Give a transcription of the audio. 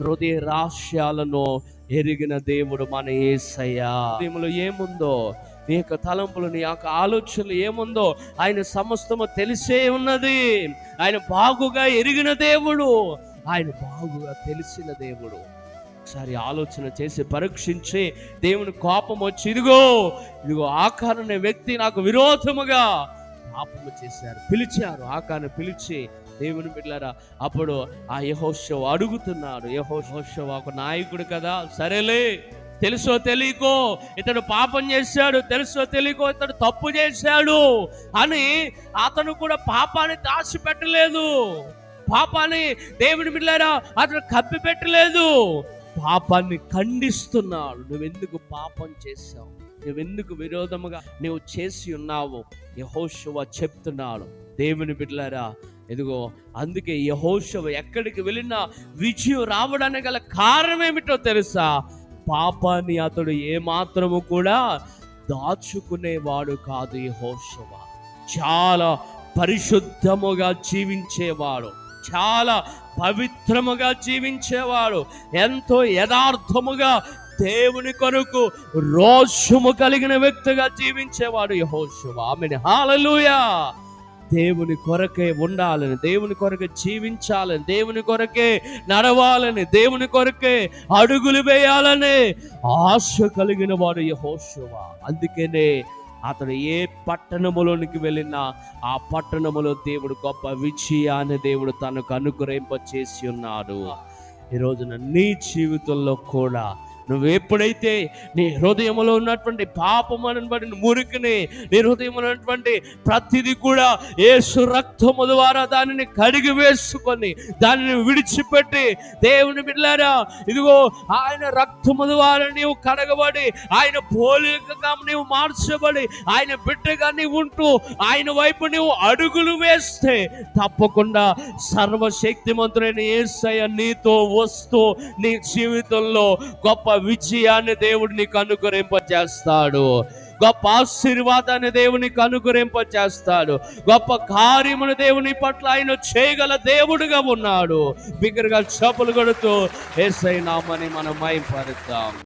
హృదయ రహస్యాలను ఎరిగిన దేవుడు మన యేసయ్య. హృదయంలో ఏముందో, నీ యొక్క తలంపులు, నీ యొక్క ఆలోచనలు ఏముందో ఆయన సమస్తము తెలిసే ఉన్నది. ఆయన బాగుగా ఎరిగిన దేవుడు, ఆయన బాగుగా తెలిసిన దేవుడు. ఒకసారి ఆలోచన చేసి పరీక్షించి దేవుని కోపం వచ్చి ఇదిగో ఆకాను అనే వ్యక్తి నాకు విరోధముగా పాపము చేశారు, పిలిచారు. ఆకాను పిలిచి దేవుని బిడ్డలారా, అప్పుడు ఆ యెహోషువ అడుగుతున్నాడు. యెహోషువ ఒక నాయకుడు కదా, సరేలే, తెలుసో తెలియకో ఇతడు పాపం చేశాడు, తెలుసో తెలియకో ఇతడు తప్పు చేశాడు అని అతను కూడా పాపాన్ని దాచిపెట్టలేదు. పాపాన్ని దేవుని బిడ్డలారా అతను కప్పి పెట్టలేదు. పాపాన్ని ఖండిస్తున్నాడు. నువ్వెందుకు పాపం చేశావు, నువ్వెందుకు విరోధముగా నువ్వు చేసి ఉన్నావు యెహోషువ చెప్తున్నాడు. దేవుని బిడ్డలారా, ఇదిగో అందుకే యెహోషువ ఎక్కడికి వెళ్ళినా విజయం రావడానికి గల కారణం ఏమిటో తెలుసా? పాపాన్ని అతడు ఏమాత్రము కూడా దాచుకునేవాడు కాదు. యెహోషువ చాలా పరిశుద్ధముగా జీవించేవాడు, చాలా పవిత్రముగా జీవించేవాడు, ఎంతో యథార్థముగా దేవుని కొరకు రోషము కలిగిన వ్యక్తిగా జీవించేవాడు యెహోషువ. ఆమేన్, హల్లెలూయా. దేవుని కొరకే ఉండాలని, దేవుని కొరకే జీవించాలని, దేవుని కొరకే నడవాలని, దేవుని కొరకే అడుగులు వేయాలని ఆశ కలిగిన వాడు యెహోషువ. అందుకనే అతడు ఏ పట్టణములోనికి వెళ్ళినా ఆ పట్టణములో దేవుడు గొప్ప విజయాన్ని దేవుడు తనకు అనుగ్రహింప చేసి ఉన్నాడు. ఈ రోజున నీ జీవితంలో కూడా నువ్వు ఎప్పుడైతే నీ హృదయంలో ఉన్నటువంటి పాపమనబడిన మురికిని, నీ హృదయంలో ఉన్నటువంటి ప్రతిదీ కూడా యేసు రక్తము ద్వారా దానిని కడిగి వేసుకొని దానిని విడిచిపెట్టి, దేవుని బిడ్డలారా ఇదిగో ఆయన రక్తము ద్వారా నీవు కడగబడి, ఆయన పోలికగా నీవు మార్చబడి, ఆయన బిడ్డగా నీవు ఉంటూ ఆయన వైపు నీవు అడుగులు వేస్తే తప్పకుండా సర్వశక్తిమంతుడైన యేసయ్య నీతో వస్తూ నీ జీవితంలో గొప్ప విజయాన్ని దేవుడు నీకు అనుగ్రహింపజేస్తాడు, గొప్ప ఆశీర్వాదాన్ని దేవునికి అనుగ్రహింపజేస్తాడు, గొప్ప కార్యమును దేవుని పట్ల ఆయన చేయగల దేవుడుగా ఉన్నాడు. బిగ్గరగా చప్పలు కొడుతూ యేసయ్య నామముని మనం మహిమపరుద్దాం.